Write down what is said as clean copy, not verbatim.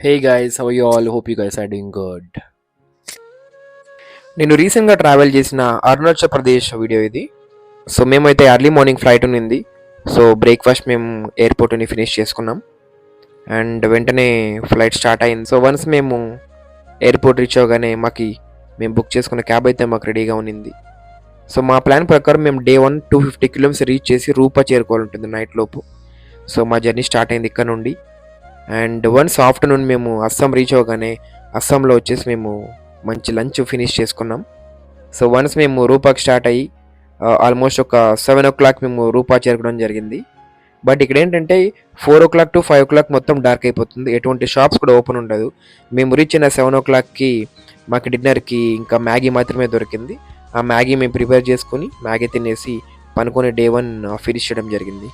Hey guys, how are you all? Hope you guys are doing good. నేను రీసెంట్గా travel చేసిన Arunachal Pradesh video ఇది. So మేమైతే ఎర్లీ మార్నింగ్ ఫ్లైట్ ఉన్నింది. సో బ్రేక్ఫాస్ట్ మేము ఎయిర్పోర్ట్ని ఫినిష్ చేసుకున్నాం అండ్ వెంటనే ఫ్లైట్ స్టార్ట్ అయింది. సో వన్స్ మేము ఎయిర్పోర్ట్ రీచ్ అవ్వగానే మేము బుక్ చేసుకున్న క్యాబ్ అయితే మాకు రెడీగా ఉన్నింది. సో మా ప్లాన్ ప్రకారం మేము డే 1 250 కిలోమీటర్స్ రీచ్ చేసి రూపా చేరుకోవాలి ఉంటుంది నైట్ లోపు. సో మా జర్నీ స్టార్ట్ అయింది ఇక్కడ నుండి. అండ్ వన్స్ ఆఫ్టర్నూన్ మేము అస్సాం రీచ్ అవ్వగానే అస్సాంలో వచ్చేసి మేము మంచి లంచ్ ఫినిష్ చేసుకున్నాం. సో వన్స్ మేము రూపాకి స్టార్ట్ అయ్యి ఆల్మోస్ట్ ఒక 7 o'clock మేము రూపా చేరుకోవడం జరిగింది. బట్ ఇక్కడ ఏంటంటే 4 o'clock to 5 o'clock మొత్తం డార్క్ అయిపోతుంది, ఎటువంటి షాప్స్ కూడా ఓపెన్ ఉండదు. మేము రీచ్ అయిన 7 o'clockకి మాకు డిన్నర్కి ఇంకా మ్యాగీ మాత్రమే దొరికింది. ఆ మ్యాగీ మేము ప్రిపేర్ చేసుకుని మ్యాగీ తినేసి పనుకొని డే 1 ఫినిష్ చేయడం జరిగింది.